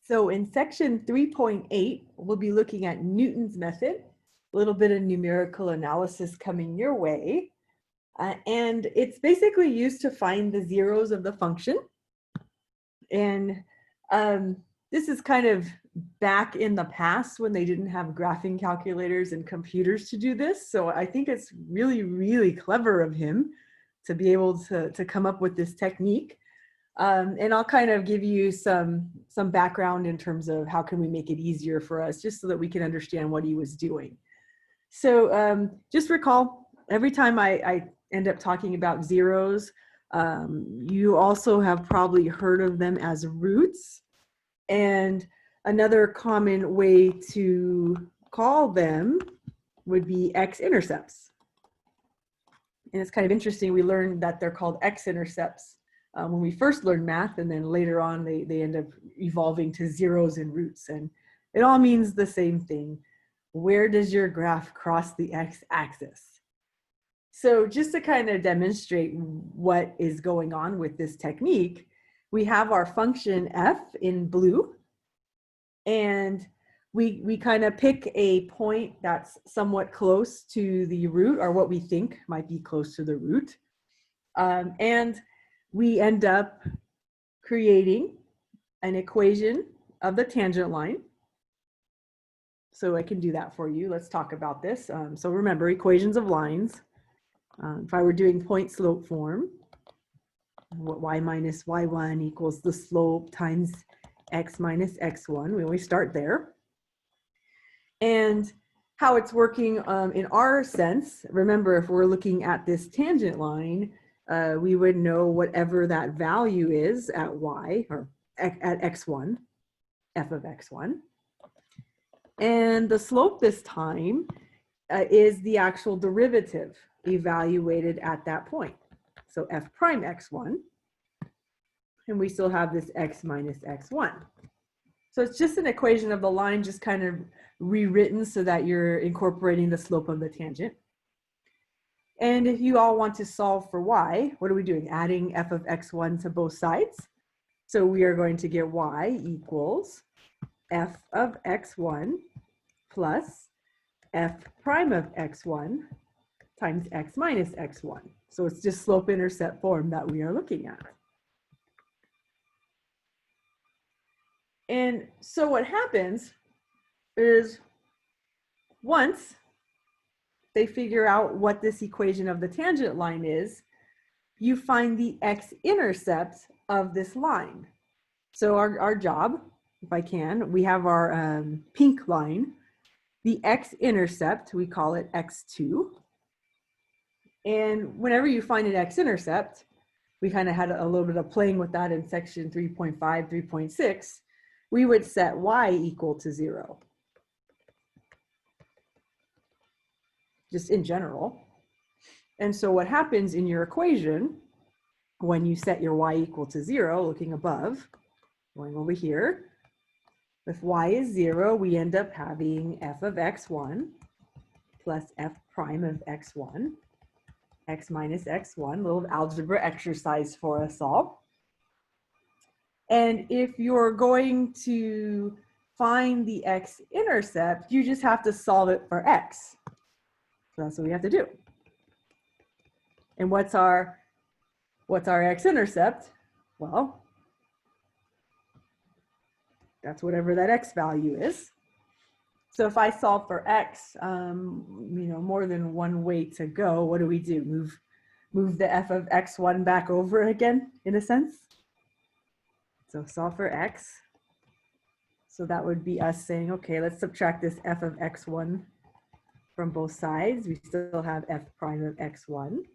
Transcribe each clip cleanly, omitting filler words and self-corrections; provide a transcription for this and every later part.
So in section 3.8, we'll be looking at Newton's method, a little bit of numerical analysis coming your way. And it's basically used to find the zeros of the function. And this is kind of back in the past when they didn't have graphing calculators and computers to do this. So I think it's really, really clever of him to be able to come up with this technique. And I'll kind of give you some background in terms of how can we make it easier for us, just so that we can understand what he was doing. So just recall, every time I end up talking about zeros, you also have probably heard of them as roots. And another common way to call them would be x-intercepts. And it's kind of interesting, we learned that they're called x-intercepts when we first learned math, and then later on they end up evolving to zeros and roots. And it all means the same thing. Where does your graph cross the x-axis? So just to kind of demonstrate what is going on with this technique, we have our function f in blue, and we kind of pick a point that's somewhat close to the root, or what we think might be close to the root. And we end up creating an equation of the tangent line. So I can do that for you. Let's talk about this. So remember, equations of lines. If I were doing point slope form, y minus y1 equals the slope times x minus x1. We always start there. And how it's working in our sense, remember, if we're looking at this tangent line, we would know whatever that value is at y, or at x1, f of x1. And the slope this time is the actual derivative evaluated at that point. So f prime x1, and we still have this x minus x1. So it's just an equation of the line, just kind of rewritten so that you're incorporating the slope of the tangent. And if you all want to solve for y, what are we doing? Adding f of x1 to both sides. So we are going to get y equals f of x1 plus f prime of x1 times x minus x1. So it's just slope-intercept form that we are looking at. And so what happens is, once they figure out what this equation of the tangent line is, you find the x-intercept of this line. So our job, if I can, we have our pink line. The x-intercept, we call it x2. And whenever you find an x-intercept, we kind of had a little bit of playing with that in section 3.5, 3.6, we would set y equal to 0. Just in general. And so what happens in your equation when you set your y equal to 0, looking above, going over here, if y is 0, we end up having f of x1 plus f prime of x1, x minus x1, little algebra exercise for us all. And if you're going to find the x-intercept, you just have to solve it for x. So that's what we have to do. And what's our x-intercept? Well, that's whatever that x value is. So if I solve for x, more than one way to go, what do? Move the f of x1 back over again, in a sense. So solve for x. So that would be us saying, okay, let's subtract this f of x1 from both sides. We still have f prime of x1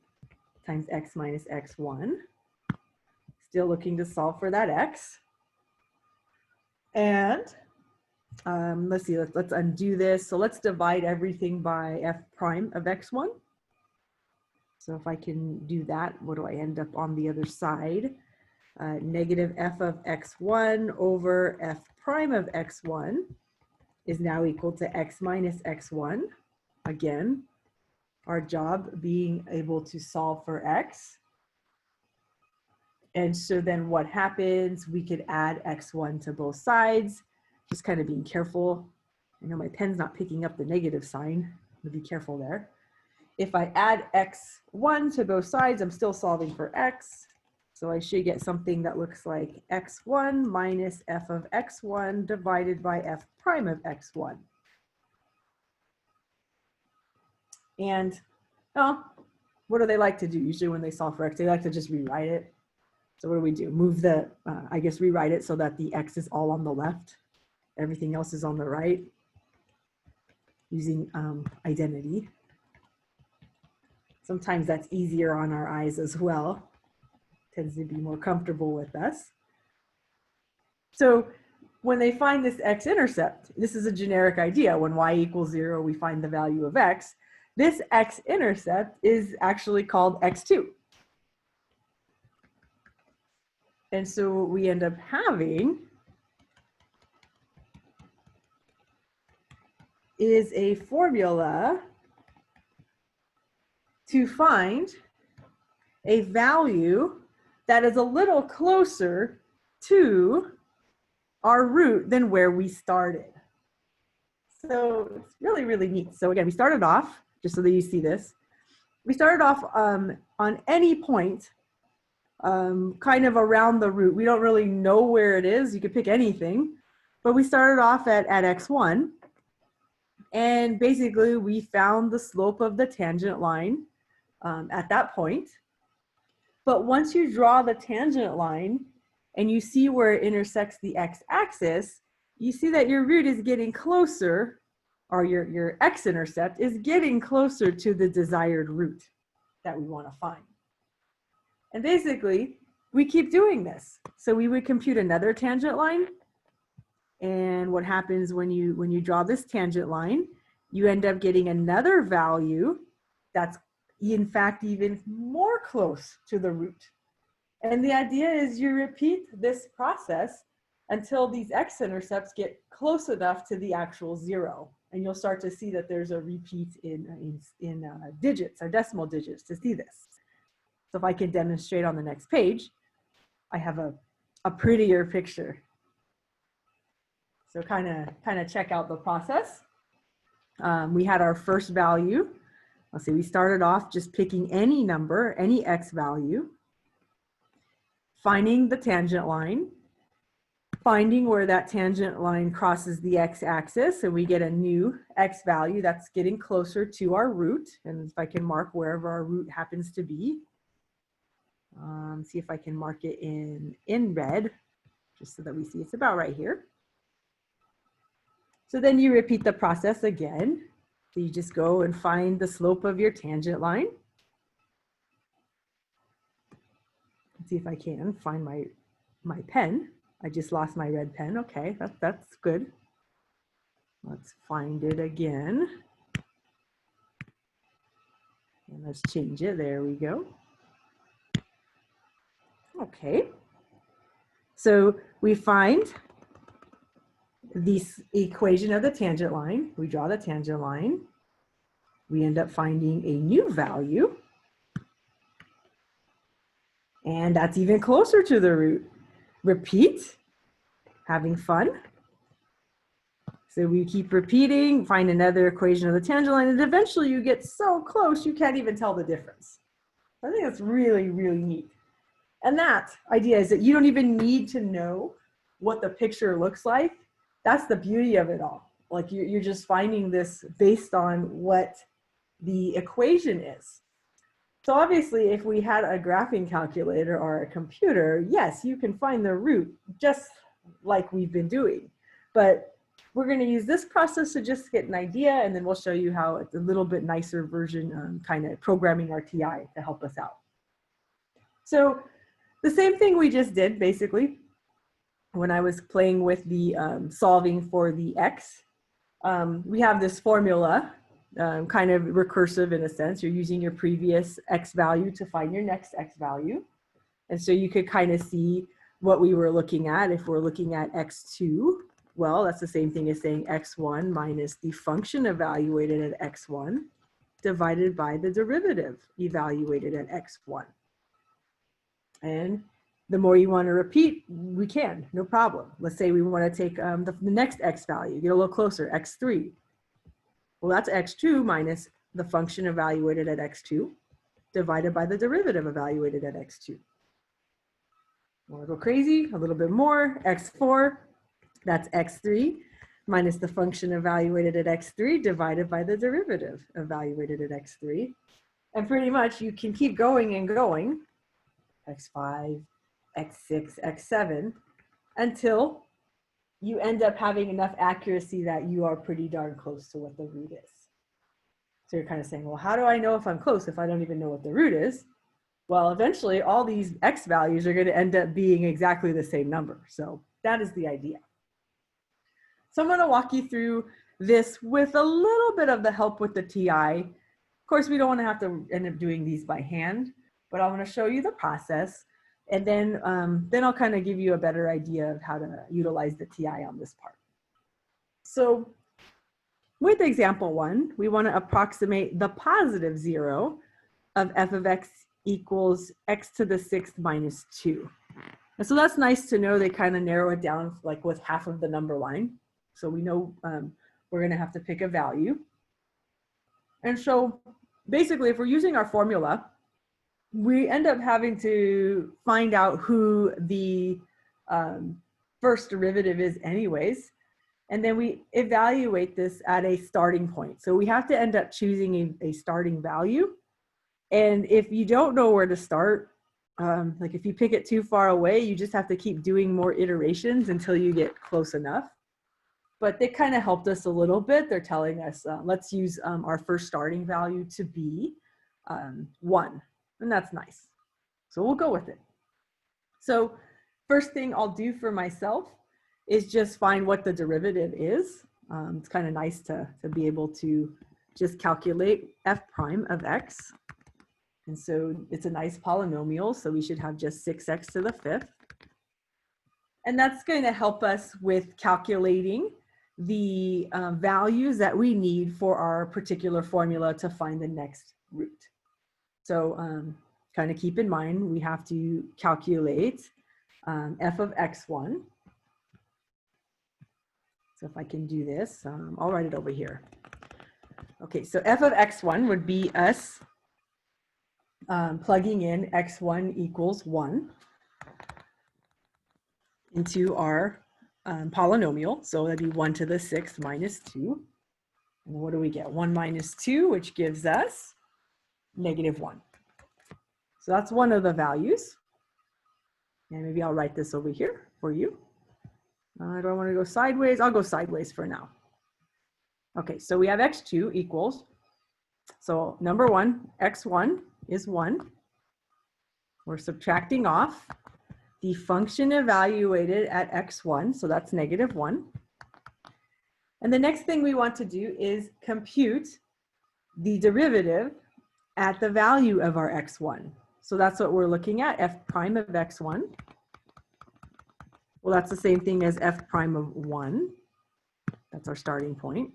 times x minus x1. Still looking to solve for that x. And let's see, let's undo this. So let's divide everything by f prime of x1. So if I can do that, what do I end up on the other side? Negative f of x1 over f prime of x1 is now equal to x minus x1. Again, our job being able to solve for x. And so then what happens, we could add x1 to both sides, just kind of being careful. I know my pen's not picking up the negative sign. I'm gonna be careful there. If I add x1 to both sides, I'm still solving for x. So I should get something that looks like x1 minus f of x1 divided by f prime of x1. And what do they like to do? Usually when they solve for x, they like to just rewrite it. So what do? Move the, I guess rewrite it so that the x is all on the left. Everything else is on the right, using identity. Sometimes that's easier on our eyes as well. Tends to be more comfortable with us. So when they find this x-intercept, this is a generic idea. When y equals 0, we find the value of x. This x-intercept is actually called x2. And so what we end up having is a formula to find a value that is a little closer to our root than where we started. So it's really, really neat. So again, we started off, just so that you see this, we started off on any point kind of around the root. We don't really know where it is. You could pick anything, but we started off at x1. And basically we found the slope of the tangent line at that point. But once you draw the tangent line and you see where it intersects the x-axis, you see that your root is getting closer, or your x-intercept is getting closer to the desired root that we want to find. And basically, we keep doing this. So we would compute another tangent line. And what happens when you draw this tangent line, you end up getting another value that's in fact even more close to the root. And the idea is you repeat this process until these x-intercepts get close enough to the actual 0. And you'll start to see that there's a repeat in digits or decimal digits to see this. So if I can demonstrate on the next page, I have a prettier picture. So kind of check out the process. We had our first value. Let's see, we started off just picking any number, any x value, finding the tangent line, finding where that tangent line crosses the x-axis, and we get a new x value that's getting closer to our root. And if I can mark wherever our root happens to be, see if I can mark it in red, just so that we see it's about right here. So then you repeat the process again. So you just go and find the slope of your tangent line. Let's see if I can find my pen. I just lost my red pen. Okay, that's good. Let's find it again. And let's change it. There we go. Okay. So we find this equation of the tangent line. We draw the tangent line. We end up finding a new value. And that's even closer to the root. Repeat, having fun. So we keep repeating, find another equation of the tangent line, and eventually you get so close you can't even tell the difference. I think that's really, really neat. And that idea is that you don't even need to know what the picture looks like. That's the beauty of it all. Like you're just finding this based on what the equation is. So obviously, if we had a graphing calculator or a computer, yes, you can find the root just like we've been doing. But we're going to use this process to just get an idea, and then we'll show you how it's a little bit nicer version, kind of programming our TI to help us out. So the same thing we just did, basically, when I was playing with the solving for the x. We have this formula. Kind of recursive in a sense. You're using your previous x value to find your next x value. And so you could kind of see what we were looking at. If we're looking at x2, well, that's the same thing as saying x1 minus the function evaluated at x1 divided by the derivative evaluated at x1. And The more you want to repeat, we can, no problem. Let's say we want to take the next x value, get a little closer, x3. Well, that's x2 minus the function evaluated at x2 divided by the derivative evaluated at x2. Want to go crazy? A little bit more, x4, that's x3 minus the function evaluated at x3 divided by the derivative evaluated at x3. And pretty much you can keep going and going, x5, x6, x7, until you end up having enough accuracy that you are pretty darn close to what the root is. So you're kind of saying, well, how do I know if I'm close if I don't even know what the root is? Well, eventually all these x values are going to end up being exactly the same number. So that is the idea. So I'm going to walk you through this with a little bit of the help with the TI. Of course, we don't want to have to end up doing these by hand, but I'm going to show you the process. And then I'll kind of give you a better idea of how to utilize the TI on this part. So with example 1, we want to approximate the positive 0 of f of x equals x to the 6th minus 2. And so that's nice to know. They kind of narrow it down like with half of the number line. So we know we're going to have to pick a value. And so basically, if we're using our formula, we end up having to find out who the first derivative is anyways. And then we evaluate this at a starting point. So we have to end up choosing a starting value. And if you don't know where to start, like if you pick it too far away, you just have to keep doing more iterations until you get close enough. But they kind of helped us a little bit. They're telling us, let's use our first starting value to be 1. And that's nice. So we'll go with it. So first thing I'll do for myself is just find what the derivative is. It's kind of nice to be able to just calculate f prime of x. And so it's a nice polynomial. So we should have just 6x to the 5th. And that's going to help us with calculating the values that we need for our particular formula to find the next root. So kind of keep in mind, we have to calculate f of x1. So if I can do this, I'll write it over here. Okay, so f of x1 would be us plugging in x1 equals 1 into our polynomial. So that'd be 1 to the 6th minus 2. And what do we get? 1 minus 2, which gives us -1. So that's one of the values. And maybe I'll write this over here for you. Do I want to go sideways? I'll go sideways for now. Okay, so we have x2 equals, so number 1, x1 is 1. We're subtracting off the function evaluated at x1, so that's -1. And the next thing we want to do is compute the derivative at the value of our x1. So that's what we're looking at, f prime of x1. Well, that's the same thing as f prime of 1. That's our starting point.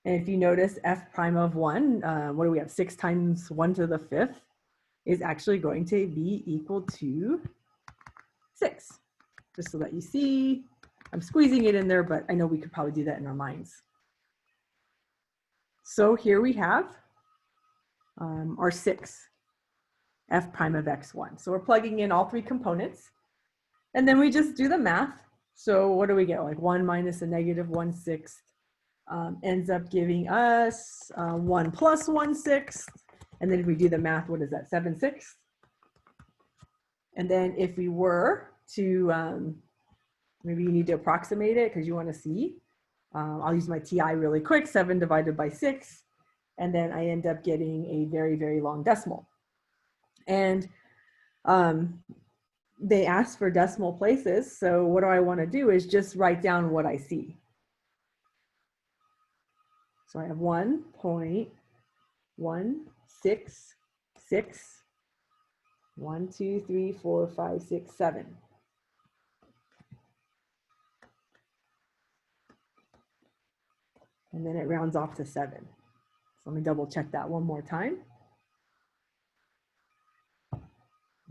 And if you notice, f prime of 1, what do we have? 6 times 1 to the 5th is actually going to be equal to 6. Just so that you see, I'm squeezing it in there, but I know we could probably do that in our minds. So here we have our 6, f prime of x1. So we're plugging in all 3 components. And then we just do the math. So what do we get? Like 1 minus a -1/6 ends up giving us 1 plus 1/6. And then if we do the math, what is that? 7/6. And then if we were to, maybe you need to approximate it because you want to see. I'll use my TI really quick, 7 divided by 6. And then I end up getting a very, very long decimal. And they ask for decimal places. So what do I want to do is just write down what I see. So I have 1.166, 1, 2, 3, 4, 5, 6, 7. And then it rounds off to 7. So let me double check that one more time.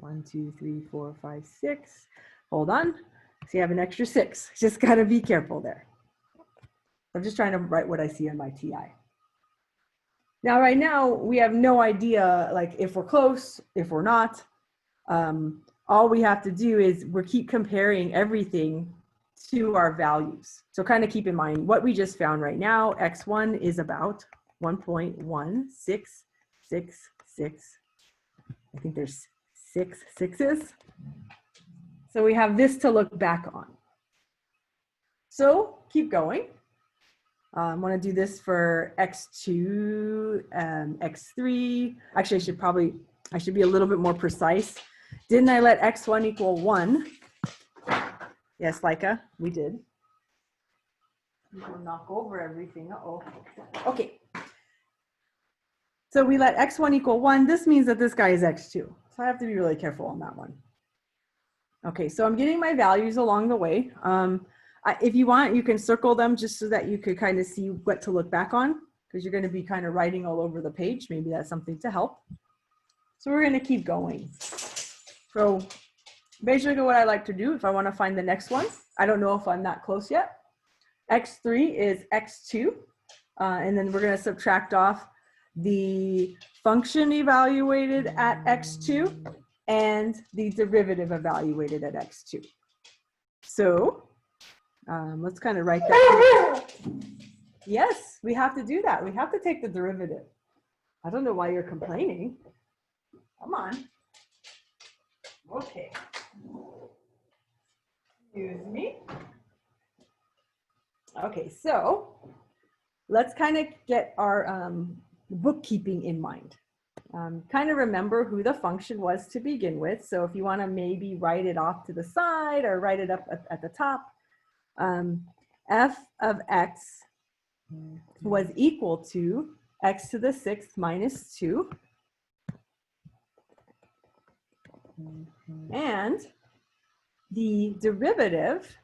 1, 2, 3, 4, 5, 6. Hold on. So you have an extra 6. Just got to be careful there. I'm just trying to write what I see on my TI. Now, right now, we have no idea, like, if we're close, if we're not. All we have to do is we keep comparing everything to our values. So kind of keep in mind what we just found right now. X1 is about 1.1666. I think there's 6 sixes. So we have this to look back on. So keep going. I want to do this for X2, X3. Actually, I should be a little bit more precise. Didn't I let X1 equal 1? Yes, Leica, we did. You will knock over everything. Uh-oh. Okay. So we let X1 equal 1. This means that this guy is X2. So I have to be really careful on that one. Okay, so I'm getting my values along the way. If you want, you can circle them just so that you could kind of see what to look back on, because you're going to be kind of writing all over the page. Maybe that's something to help. So we're going to keep going. So basically what I like to do, if I want to find the next one, I don't know if I'm that close yet. X3 is X2, and then we're going to subtract off the function evaluated at X2 and the derivative evaluated at X2. So let's kind of write that. Yes, we have to do that. We have to take the derivative. I don't know why you're complaining. Come on. Okay. Excuse me. Okay, so let's kind of get our bookkeeping in mind. Kind of remember who the function was to begin with. So if you want to maybe write it off to the side or write it up at the top, f of x was equal to x to the 6th minus 2. And the derivative,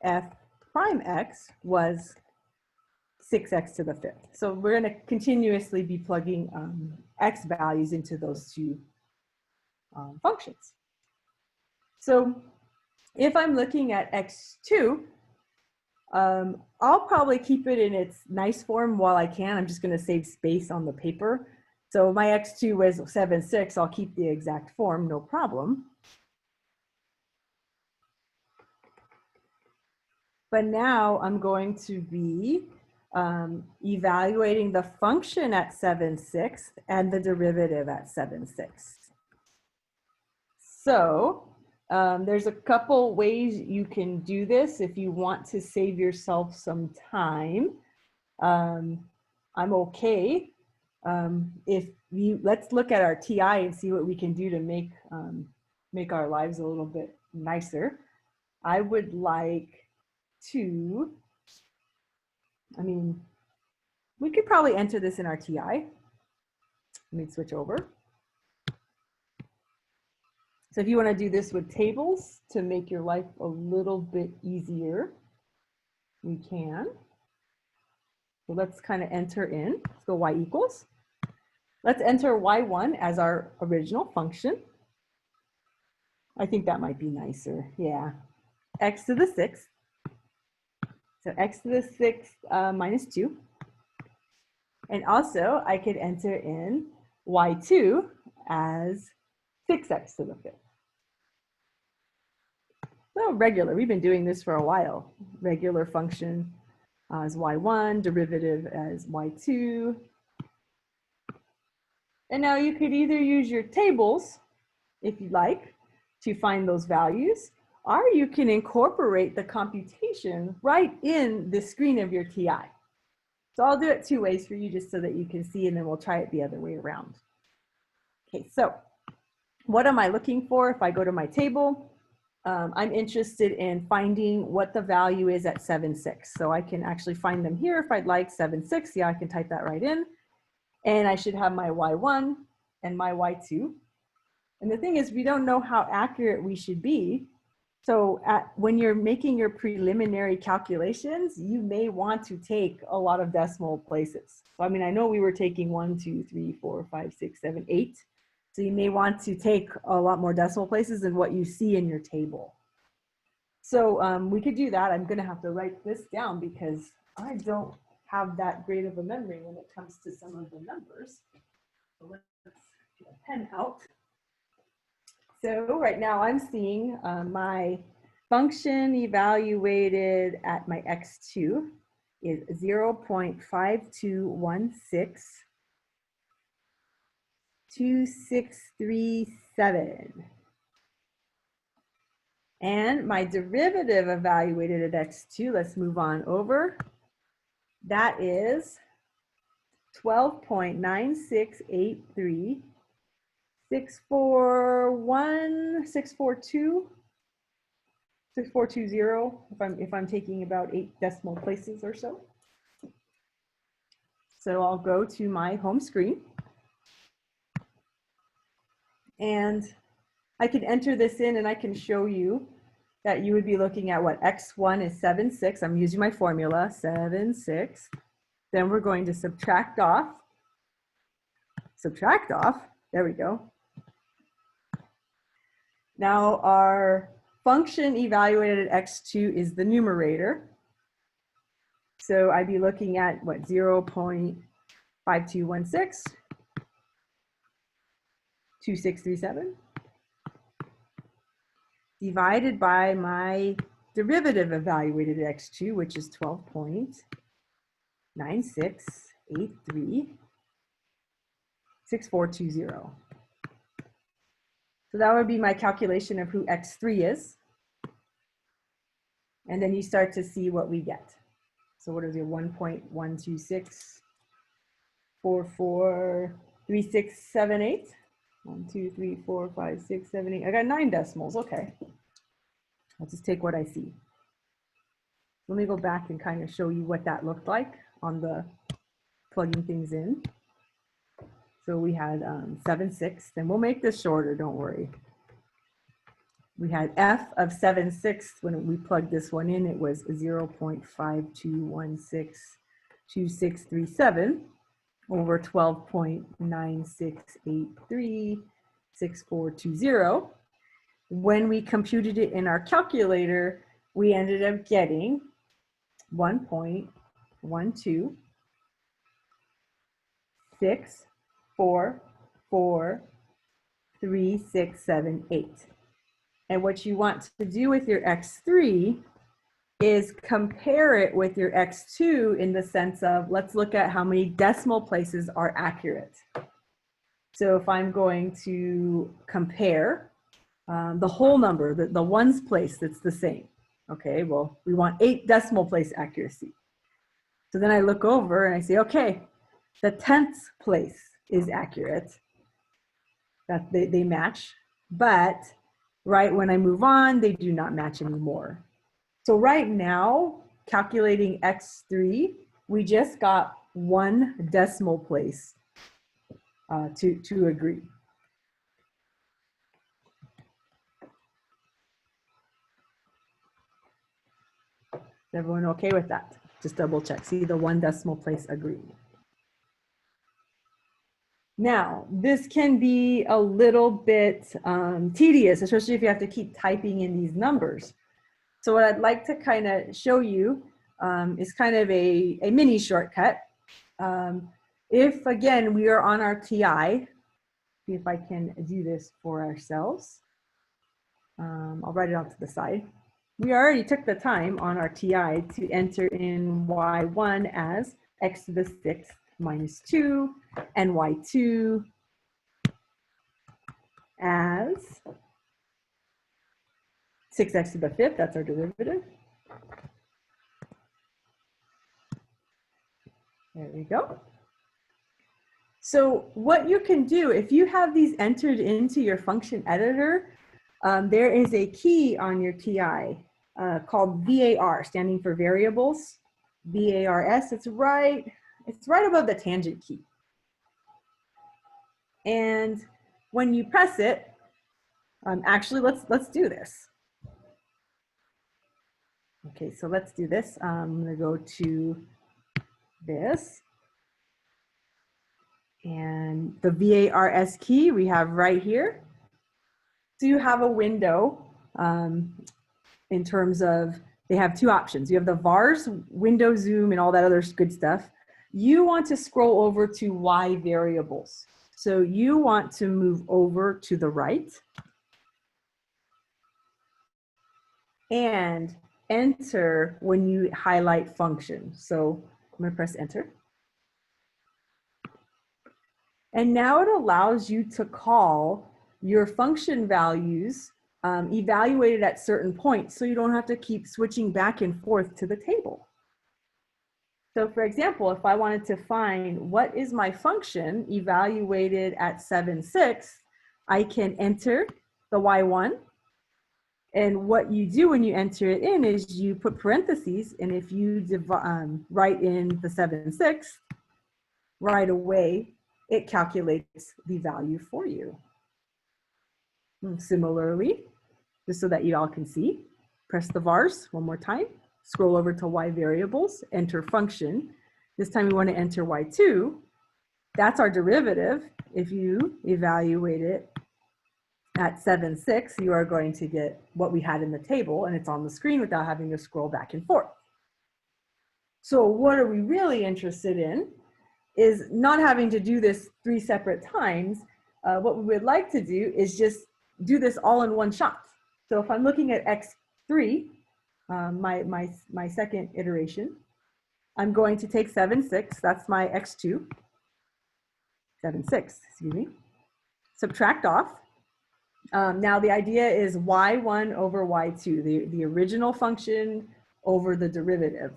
f prime x, was 6x to the 5th. So we're going to continuously be plugging x values into those two functions. So if I'm looking at x2, I'll probably keep it in its nice form while I can. I'm just going to save space on the paper. So my x2 was 7, 6. I'll keep the exact form, no problem. But now I'm going to be evaluating the function at 7, 6 and the derivative at 7, 6. So there's a couple ways you can do this if you want to save yourself some time. I'm okay. Let's look at our TI and see what we can do to make our lives a little bit nicer. I would like to, we could probably enter this in our TI. Let me switch over. So if you want to do this with tables to make your life a little bit easier, we can. So let's kind of enter in. Let's go y equals. Let's enter y1 as our original function. I think that might be nicer. Yeah. X to the 6th. So x to the 6th minus 2. And also I could enter in y2 as 6x to the 5th. So regular, we've been doing this for a while. Regular function as y1, derivative as y2. And now you could either use your tables, if you like, to find those values, or you can incorporate the computation right in the screen of your TI. So I'll do it two ways for you just so that you can see, and then we'll try it the other way around. Okay, so what am I looking for if I go to my table? I'm interested in finding what the value is at 7, 6. So I can actually find them here if I'd like. 7, 6, yeah, I can type that right in. And I should have my y1 and my y2. And the thing is, we don't know how accurate we should be. So when you're making your preliminary calculations, you may want to take a lot of decimal places. So, I know we were taking 1, 2, 3, 4, 5, 6, 7, 8. So you may want to take a lot more decimal places than what you see in your table. So we could do that. I'm going to have to write this down because I don't have that great of a memory when it comes to some of the numbers. So let's get a pen out. So right now I'm seeing my function evaluated at my x2 is 0.52162637. And my derivative evaluated at x2, let's move on over. That is 12.9683 6420 if I'm taking about 8 decimal places or so. So I'll go to my home screen and I can enter this in and I can show you that you would be looking at what x1 is 7.6. I'm using my formula 7.6. Then we're going to subtract off. There we go. Now our function evaluated at x2 is the numerator. So I'd be looking at what 0.5216 2637 divided by my derivative evaluated at x2, which is 12.9683 6420. So that would be my calculation of who x3 is. And then you start to see what we get. So what is it, 1.126443678? 1, 2, 3, 4, 5, 6, 7, 8. I got 9 decimals. Okay. I'll just take what I see. Let me go back and kind of show you what that looked like on the plugging things in. So we had 7/6, and we'll make this shorter, don't worry. We had f of 7/6. When we plugged this one in, it was 0.52162637 over 12.96836420. When we computed it in our calculator, we ended up getting 1.126443678. And what you want to do with your x3 is compare it with your x2 in the sense of, let's look at how many decimal places are accurate. So if I'm going to compare the whole number, the ones place that's the same. Okay, well, we want 8 decimal place accuracy. So then I look over and I say, okay, the 10th place is accurate. That they match, but right when I move on, they do not match anymore. So right now, calculating x3, we just got 1 decimal place to agree. Is everyone okay with that? Just double check. See the 1 decimal place agreed. Now, this can be a little bit tedious, especially if you have to keep typing in these numbers. So what I'd like to kind of show you is kind of a mini shortcut. If, again, we are on our TI, see if I can do this for ourselves. I'll write it off to the side. We already took the time on our TI to enter in y1 as x to the 6th minus 2, and y2 as 6x to the 5th, that's our derivative. There we go. So what you can do, if you have these entered into your function editor, there is a key on your TI called VAR, standing for variables, VARS. It's right above the tangent key. And when you press it, actually, let's do this. Okay, so let's do this. I'm gonna go to this. And the VARS key we have right here. So you have a window in terms of, they have two options. You have the VARS, window zoom, and all that other good stuff. You want to scroll over to Y variables. So you want to move over to the right and enter when you highlight function. So I'm going to press enter. And now it allows you to call your function values evaluated at certain points, so you don't have to keep switching back and forth to the table. So for example, if I wanted to find what is my function evaluated at 7/6, I can enter the Y1. And what you do when you enter it in is you put parentheses, and if you write in the 7/6, right away, it calculates the value for you. And similarly, just so that you all can see, press the VARS one more time, scroll over to Y variables, enter function. This time we want to enter Y2. That's our derivative. If you evaluate it at 7/6, you are going to get what we had in the table, and it's on the screen without having to scroll back and forth. So what are we really interested in is not having to do this 3 separate times. What we would like to do is just do this all in one shot. So if I'm looking at X3, my second iteration, I'm going to take 7/6, that's my X2, 7/6, excuse me, subtract off. Now the idea is Y1 over Y2, the original function over the derivative.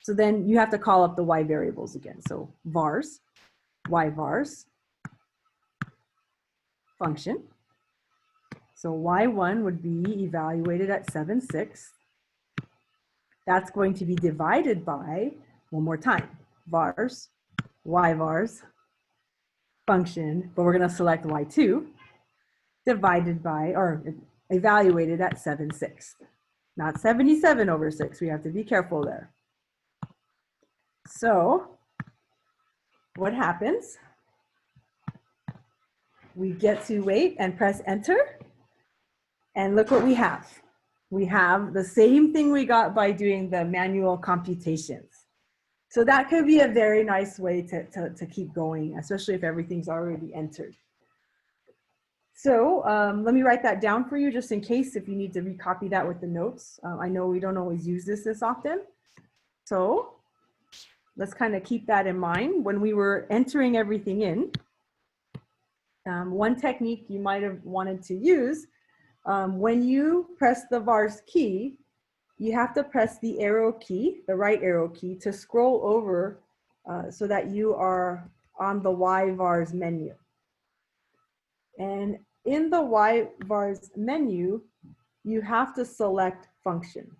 So then you have to call up the Y variables again. So VARS, Y VARS, function. So Y1 would be evaluated at 7/6. That's going to be divided by, one more time, VARS, Y VARS, function, but we're going to select Y2, divided by, or evaluated at 7/6. Not 77/6. We have to be careful there. So what happens? We get to wait and press enter. And look what we have. We have the same thing we got by doing the manual computations. So that could be a very nice way to keep going, especially if everything's already entered. So let me write that down for you just in case if you need to recopy that with the notes. I know we don't always use this often. So let's kind of keep that in mind when we were entering everything in. One technique you might have wanted to use, when you press the VARS key, you have to press the arrow key, the right arrow key, to scroll over so that you are on the Y VARS menu. And in the Y VARS menu, you have to select function.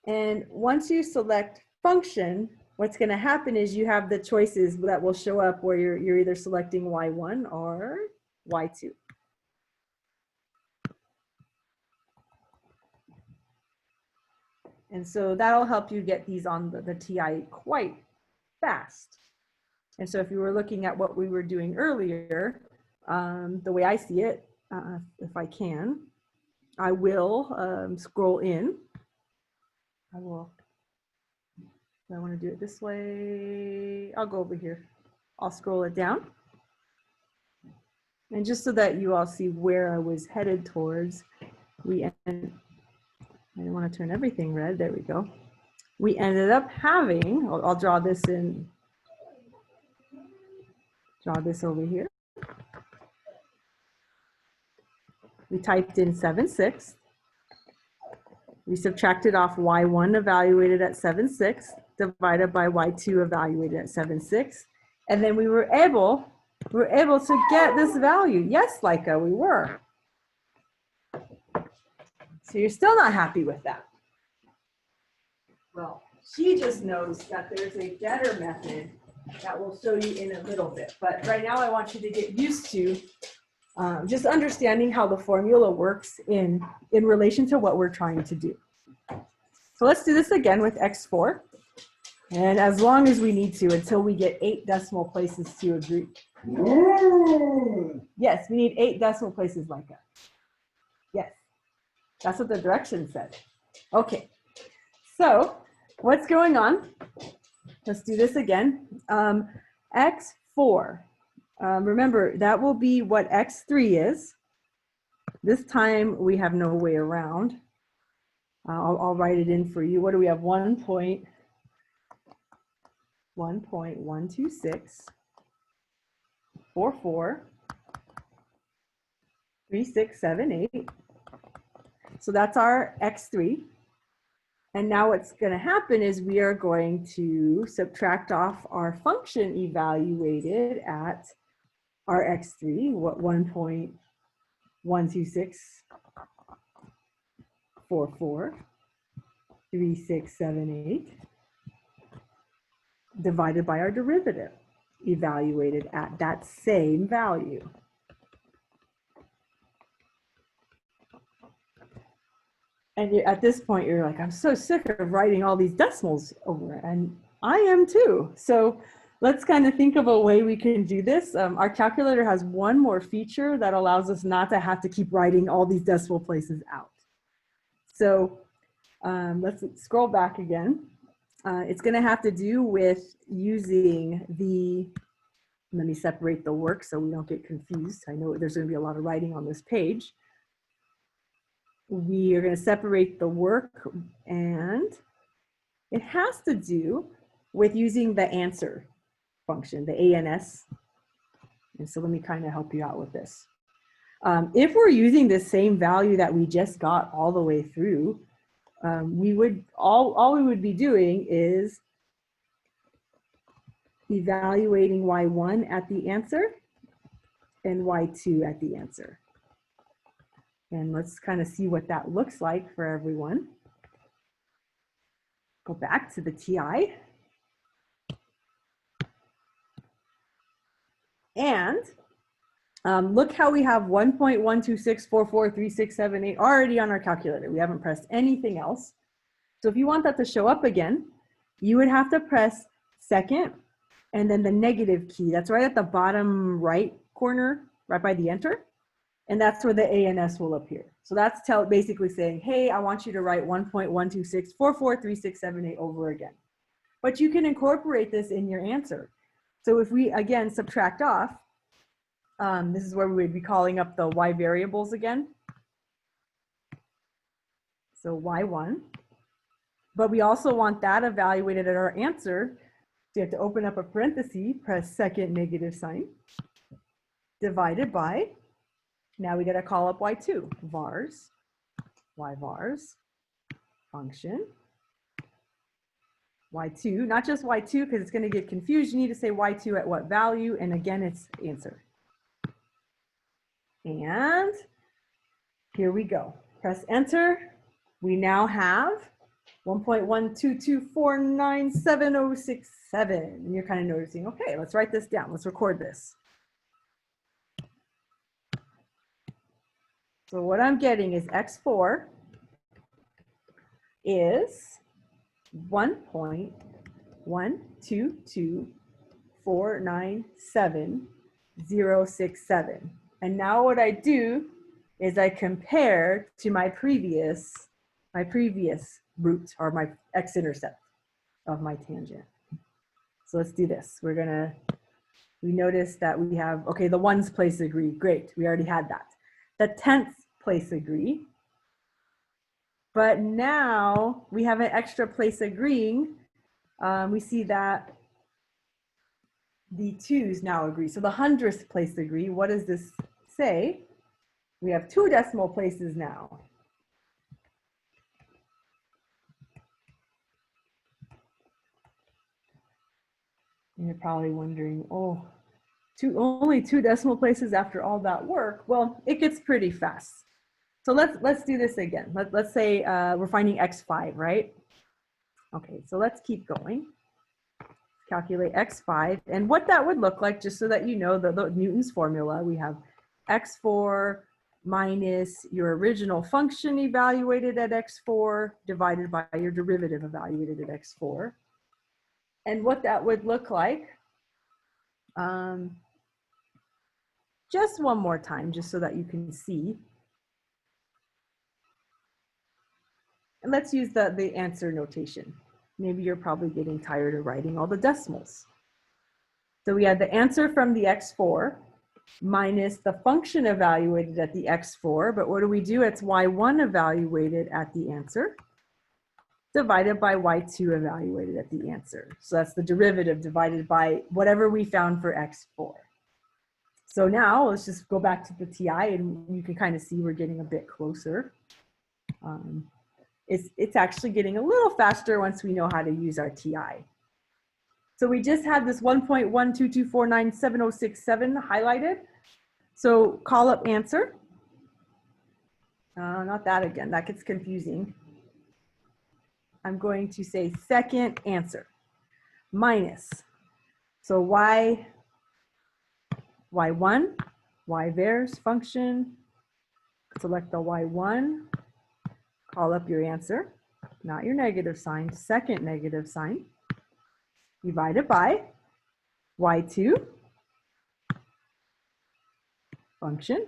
And once you select function, what's going to happen is you have the choices that will show up where you're either selecting Y1 or Y2. And so that'll help you get these on the TI quite fast. And so if you were looking at what we were doing earlier, the way I see it, if I can, I will scroll in. I want to do it this way. I'll go over here. I'll scroll it down. And just so that you all see where I was headed towards, I didn't want to turn everything red. There we go. We ended up having, I'll draw this in, draw this over here. We typed in 7/6. We subtracted off Y1 evaluated at 7/6 divided by Y2 evaluated at 7/6. And then we were able to get this value. Yes, Leica, we were. So you're still not happy with that. Well, she just knows that there's a better method that we'll show you in a little bit. But right now I want you to get used to just understanding how the formula works in relation to what we're trying to do. So let's do this again with X4. And as long as we need to, until we get 8 decimal places to agree. Yes, we need 8 decimal places like that. Yes, that's what the directions said. Okay, so what's going on? Let's do this again. X4. Remember, that will be what X3 is. This time we have no way around. I'll write it in for you. What do we have? 1.126 44 3678. So that's our X3. And now what's going to happen is we are going to subtract off our function evaluated at our X3, what 1.126 44 3678 divided by our derivative evaluated at that same value. And at this point, you're like, I'm so sick of writing all these decimals over, and I am too. So let's kind of think of a way we can do this. Our calculator has one more feature that allows us not to have to keep writing all these decimal places out. So let's scroll back again. It's going to have to do with using the, let me separate the work so we don't get confused. I know there's going to be a lot of writing on this page. We are going to separate the work, and it has to do with using the answer function, the ANS. And so let me kind of help you out with this. If we're using the same value that we just got all the way through, we would all we would be doing is evaluating y1 at the answer and y2 at the answer. And let's kind of see what that looks like for everyone. Go back to the TI. And look how we have 1.126443678 already on our calculator. We haven't pressed anything else. So if you want that to show up again, you would have to press second and then the negative key. That's right at the bottom right corner, right by the enter. And that's where the ANS will appear. So that's basically saying, hey, I want you to write 1.126443678 over again. But you can incorporate this in your answer. So if we, again, subtract off, this is where we would be calling up the y variables again. So y1. But we also want that evaluated at our answer. So you have to open up a parenthesis, press second negative sign, divided by, now we got to call up y2, vars, y vars, function, y2, not just y2 because it's going to get confused. You need to say y2 at what value, and again, it's answer. And here we go. Press enter. We now have 1.122497067. And you're kind of noticing, okay, let's write this down. Let's record this. So what I'm getting is X4 is 1.122497067. And now what I do is I compare to my previous root, or my x-intercept of my tangent. So let's do this. We notice that we have, okay, the ones place agree. Great, we already had that. The 10th place agree. But now we have an extra place agreeing. We see that the 2's now agree. So the 100th place agree. What does this say? We have 2 decimal places now. And you're probably wondering, oh, only 2 decimal places after all that work? Well, it gets pretty fast. So let's do this again. Let's say we're finding x5, right? Okay, so let's keep going. Calculate x5, and what that would look like, just so that you know the Newton's formula. We have x4 minus your original function evaluated at x4 divided by your derivative evaluated at x4. And what that would look like, just one more time, just so that you can see. And let's use the answer notation. Maybe you're probably getting tired of writing all the decimals. So we had the answer from the x4 minus the function evaluated at the x4, but what do we do? It's y1 evaluated at the answer, divided by y2 evaluated at the answer. So that's the derivative divided by whatever we found for x4. So now let's just go back to the TI, and you can kind of see we're getting a bit closer. It's actually getting a little faster once we know how to use our TI. So we just had this 1.122497067 highlighted. So call up answer. Not that again, that gets confusing. I'm going to say second answer minus. So y1, y-vars function, select the y1, call up your answer, not your negative sign, second negative sign, divided by y2 function,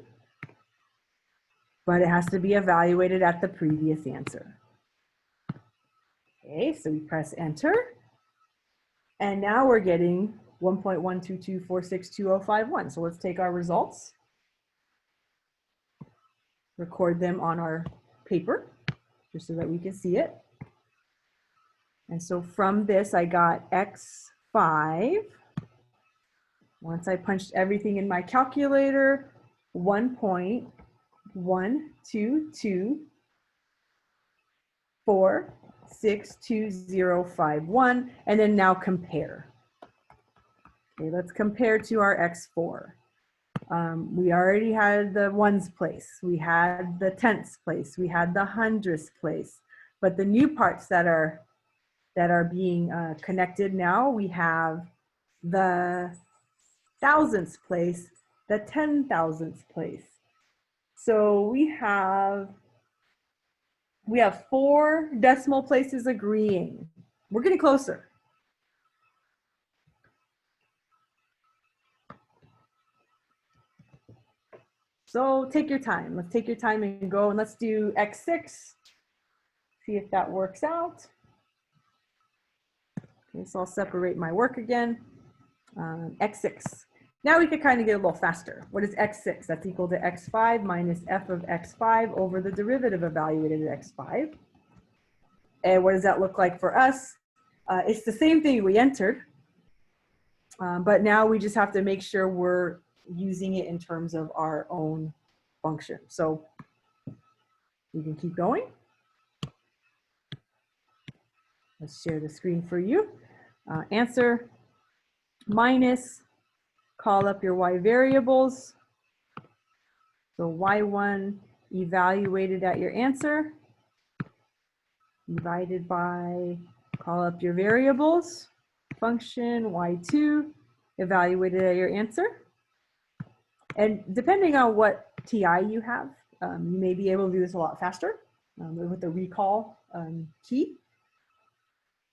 but it has to be evaluated at the previous answer. Okay, so we press enter, and now we're getting 1.122462051. So let's take our results, record them on our paper, just so that we can see it. And so from this, I got x5. Once I punched everything in my calculator, 1.122462051, and then now compare. Okay, let's compare to our x4. We already had the ones place, we had the tenths place, we had the hundredths place, but the new parts that are being connected now, we have the thousandths place, the 10,000ths place. So we have 4 decimal places agreeing. We're getting closer. So take your time. Let's take your time and go, and let's do x6. See if that works out. Okay, so I'll separate my work again. x6. Now we could kind of get a little faster. What is x6? That's equal to x5 minus f of x5 over the derivative evaluated at x5. And what does that look like for us? It's the same thing we entered, but now we just have to make sure we're using it in terms of our own function. So we can keep going. Let's share the screen for you. Answer minus, call up your y variables. So y1 evaluated at your answer, divided by, call up your variables, function y2 evaluated at your answer. And depending on what TI you have, you may be able to do this a lot faster with the recall key.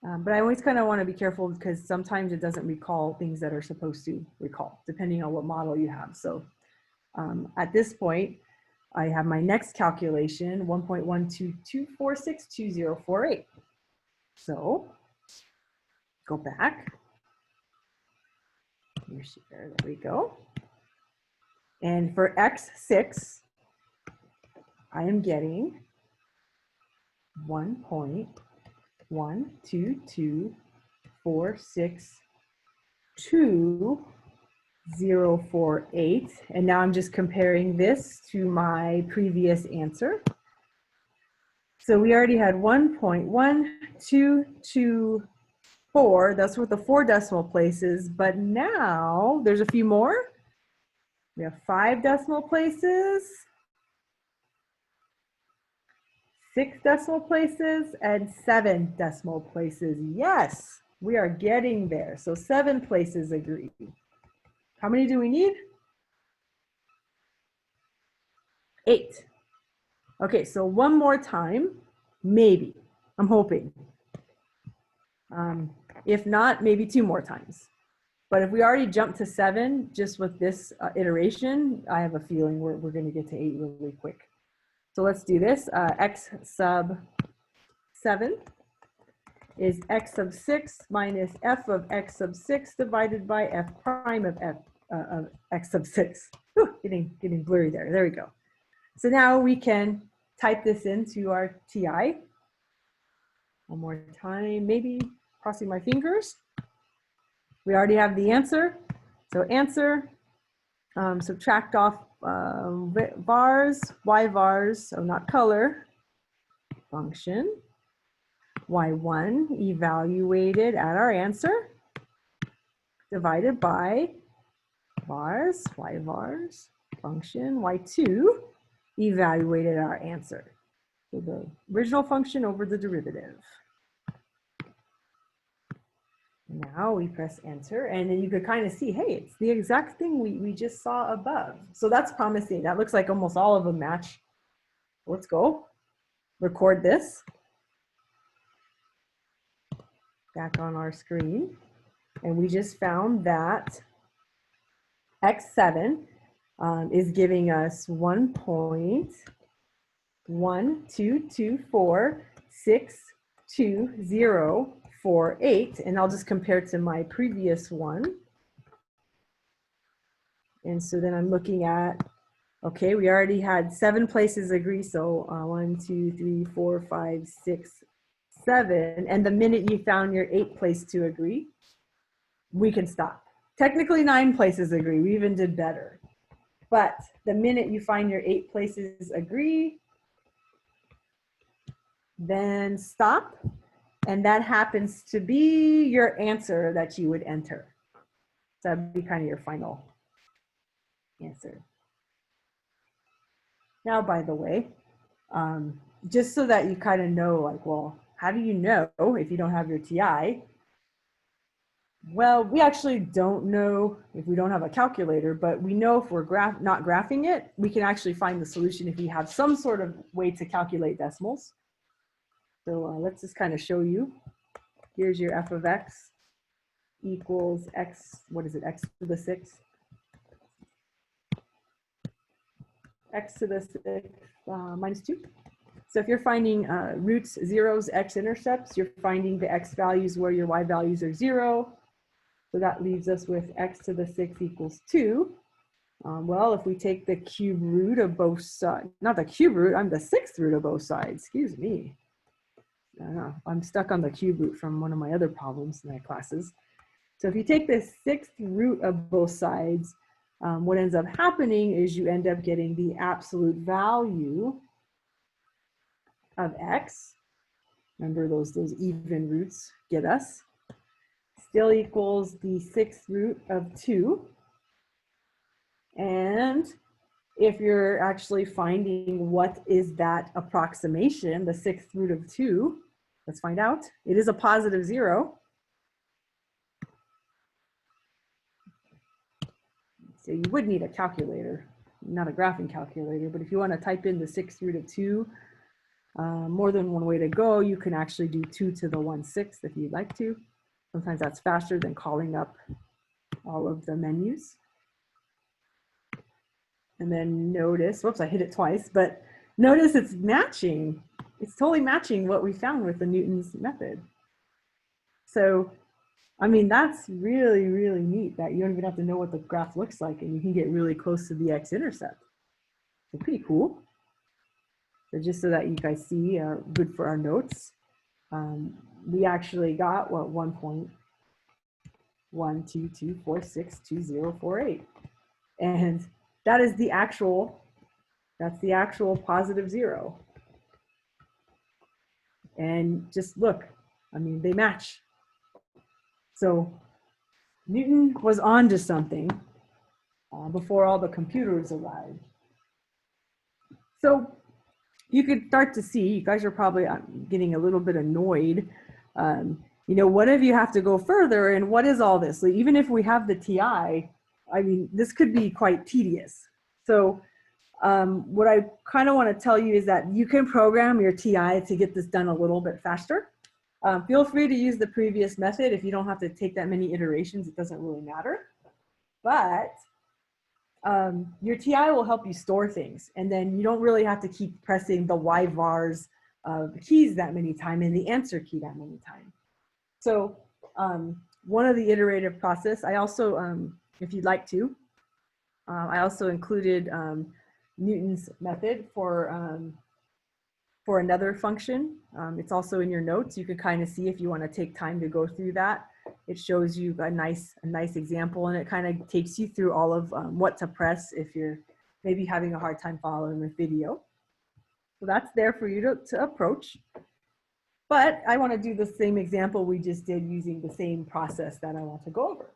But I always kind of want to be careful because sometimes it doesn't recall things that are supposed to recall, depending on what model you have. So at this point, I have my next calculation, 1.122462048. So go back. There we go. And for x6, I am getting 1.122462048. And now I'm just comparing this to my previous answer. So we already had 1.1224. That's with the 4 decimal places. But now there's a few more. We have 5 decimal places, 6 decimal places, and 7 decimal places. Yes, we are getting there. So 7 places agree. How many do we need? 8. Okay, so one more time, maybe. I'm hoping. If not, maybe 2 more times. But if we already jumped to 7, just with this iteration, I have a feeling we're going to get to 8 really quick. So let's do this. X sub 7 is x sub 6 minus f of x sub 6 divided by f prime of x sub 6. Whew, getting blurry there. There we go. So now we can type this into our TI. One more time, maybe crossing my fingers. We already have the answer. So answer, subtract off vars, y vars, so not color, function, y1 evaluated at our answer, divided by vars, y vars, function, y2 evaluated at our answer. So the original function over the derivative. Now we press enter, and then you could kind of see, hey, it's the exact thing we just saw above. So that's promising. That looks like almost all of them match. Let's go. Record this. Back on our screen. And we just found that X7 is giving us 1.122462048, and I'll just compare it to my previous one. And so then I'm looking at, okay, we already had 7 places agree, so 1, 2, 3, 4, 5, 6, 7, and the minute you found your 8th place to agree, we can stop. Technically 9 places agree, we even did better. But the minute you find your 8 places agree, then stop. And that happens to be your answer that you would enter. So that'd be kind of your final answer. Now, by the way, just so that you kind of know, like, well, how do you know if you don't have your TI? Well, we actually don't know if we don't have a calculator, but we know if we're not graphing it, we can actually find the solution if you have some sort of way to calculate decimals. So let's just kind of show you. Here's your f of x equals x, what is it, x to the 6? X to the 6 minus 2. So if you're finding roots, zeros, x-intercepts, you're finding the x values where your y values are 0. So that leaves us with x to the 6 equals 2. Well, if we take the cube root of both sides, not the cube root, I'm the 6th root of both sides, excuse me. I'm stuck on the cube root from one of my other problems in my classes. So if you take the 6th root of both sides, what ends up happening is you end up getting the absolute value of x. Remember those even roots get us. Still equals the 6th root of 2. And if you're actually finding what is that approximation, the 6th root of 2, let's find out. It is a positive 0. So you would need a calculator, not a graphing calculator, but if you want to type in the 6th root of 2, more than one way to go. You can actually do 2 to the 1/6 if you'd like to. Sometimes that's faster than calling up all of the menus. And then notice, whoops, I hit it twice, but notice it's matching. It's totally matching what we found with the Newton's method. So, I mean, that's really, really neat that you don't even have to know what the graph looks like and you can get really close to the x-intercept. So pretty cool. So just so that you guys see, good for our notes. We actually got, what, 1.122462048. And that is the actual, that's the actual positive 0. And just look, I mean, they match. So Newton was on to something before all the computers arrived. So you could start to see, you guys are probably getting a little bit annoyed. You know, what if you have to go further and what is all this? Like, even if we have the TI, I mean, this could be quite tedious. So what I kind of want to tell you is that you can program your TI to get this done a little bit faster. Feel free to use the previous method. If you don't have to take that many iterations, it doesn't really matter. But your TI will help you store things, and then you don't really have to keep pressing the Y-vars keys that many times and the answer key that many times. So one of the iterative process, I also, if you'd like to, I also included Newton's method for another function. It's also in your notes. You can kind of see if you want to take time to go through that. It shows you a nice example, and it kind of takes you through all of what to press if you're maybe having a hard time following the video. So that's there for you to approach. But I want to do the same example we just did using the same process that I want to go over.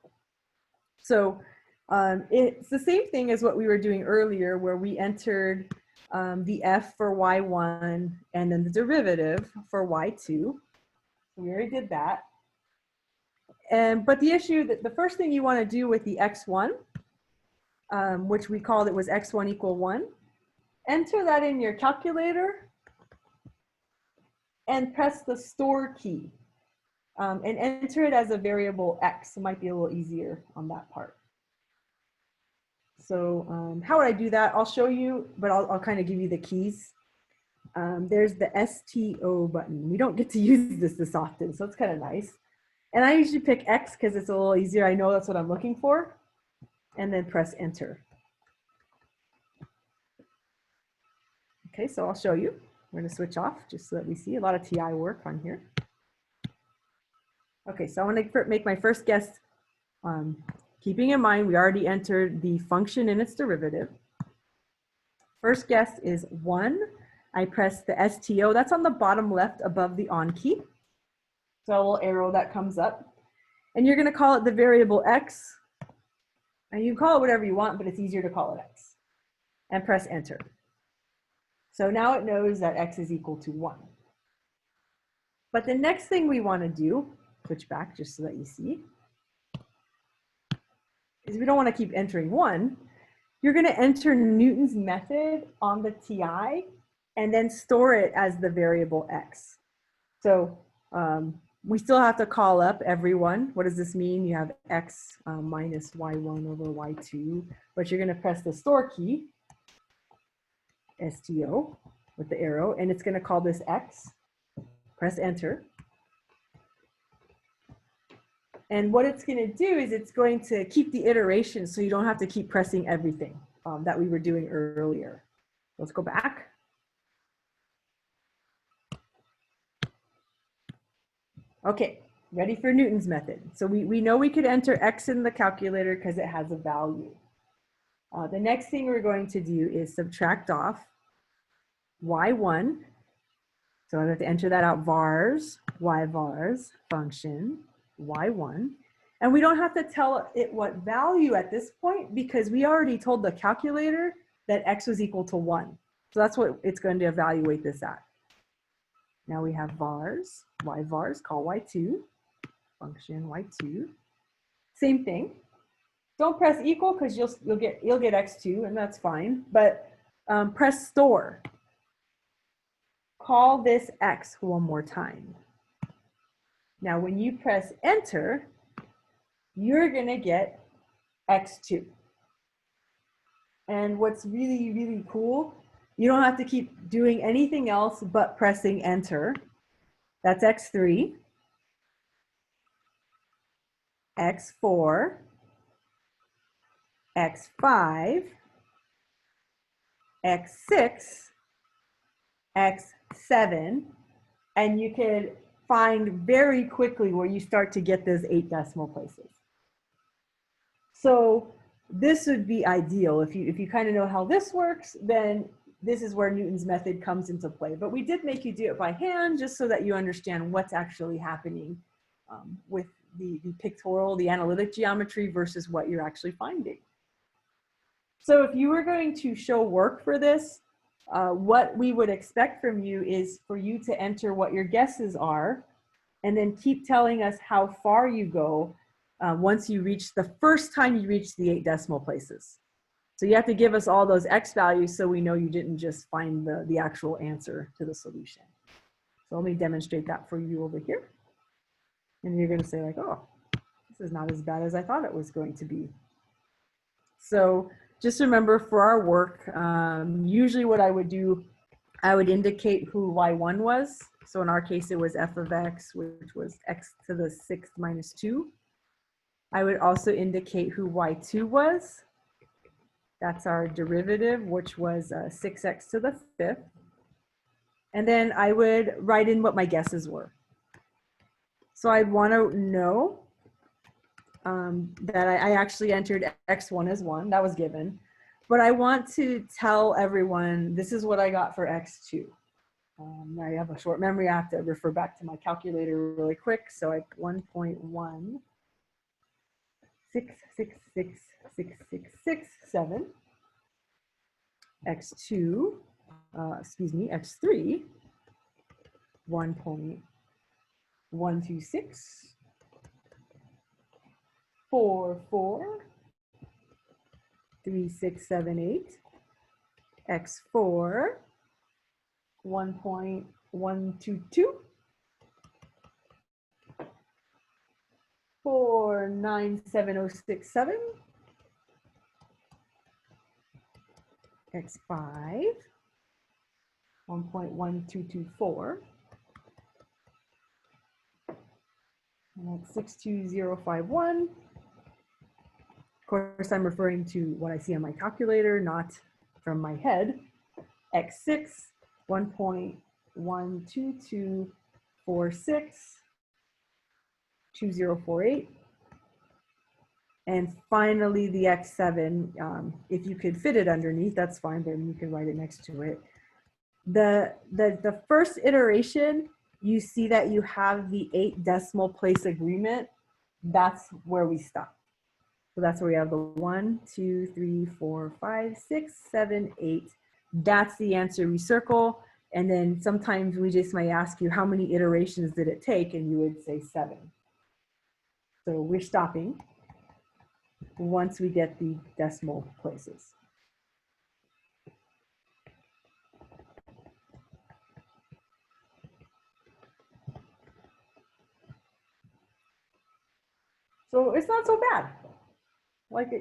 So it's the same thing as what we were doing earlier, where we entered the f for y1 and then the derivative for y2. We already did that. But the issue, that the first thing you want to do with the x1, which we called it was x1 equal 1, enter that in your calculator and press the store key and enter it as a variable x. It might be a little easier on that part. So how would I do that? I'll show you, but I'll kind of give you the keys. There's the STO button. We don't get to use this often, so it's kind of nice. And I usually pick X because it's a little easier. I know that's what I'm looking for. And then press enter. Okay, so I'll show you. We're going to switch off just so that we see a lot of TI work on here. Okay, so I want to make my first guess. Keeping in mind, we already entered the function and its derivative. First guess is 1. I press the STO. That's on the bottom left above the on key. So a little arrow that comes up. And you're going to call it the variable x. And you can call it whatever you want, but it's easier to call it x. And press enter. So now it knows that x is equal to 1. But the next thing we want to do, switch back just so that you see, is we don't want to keep entering 1. You're going to enter Newton's method on the TI and then store it as the variable x. So we still have to call up everyone. What does this mean? You have x minus y1 over y2, but you're going to press the store key, STO, with the arrow, and it's going to call this x. Press enter. And what it's going to do is it's going to keep the iteration so you don't have to keep pressing everything that we were doing earlier. Let's go back. Okay, ready for Newton's method. So we know we could enter x in the calculator because it has a value. The next thing we're going to do is subtract off y1. So I have to enter that out, vars, y-vars, function, y1. And we don't have to tell it what value at this point because we already told the calculator that x was equal to 1. So that's what it's going to evaluate this at. Now we have vars, y-vars, call y2, function y2. Same thing. Don't press equal because you'll get x2 and that's fine. But press store. Call this x one more time. Now when you press enter, you're going to get x2. And what's really, really cool, you don't have to keep doing anything else but pressing enter. That's x3, x4, x5, x6, x7, and you could find very quickly where you start to get those 8 decimal places. So this would be ideal. If you kind of know how this works, then this is where Newton's method comes into play. But we did make you do it by hand just so that you understand what's actually happening with the pictorial, the analytic geometry versus what you're actually finding. So if you were going to show work for this, what we would expect from you is for you to enter what your guesses are and then keep telling us how far you go once you reach the first time you reach the 8 decimal places. So you have to give us all those x values so we know you didn't just find the actual answer to the solution. So let me demonstrate that for you over here. And you're going to say like, oh, this is not as bad as I thought it was going to be. So just remember for our work, usually what I would do, I would indicate who y1 was. So in our case, it was f of x, which was x to the 6th minus 2. I would also indicate who y2 was. That's our derivative, which was 6x to the 5th. And then I would write in what my guesses were. So I'd want to know that I actually entered x1 as 1. That was given. But I want to tell everyone, this is what I got for x2. I have a short memory. I have to refer back to my calculator really quick. So I 1.16666667. x2, x3, 1.126, 3678, x4, 1.122, 497067, x5, 1.1224, and that's 62051. Of course, I'm referring to what I see on my calculator, not from my head. x6, 1.12246, 2048. And finally, the x7, if you could fit it underneath, that's fine, then you can write it next to it. The first iteration, you see that you have the 8 decimal place agreement. That's where we stop. So that's where we have the 1, 2, 3, 4, 5, 6, 7, 8. That's the answer we circle. And then sometimes we just might ask you, how many iterations did it take? And you would say 7. So we're stopping once we get the decimal places. So it's not so bad. Like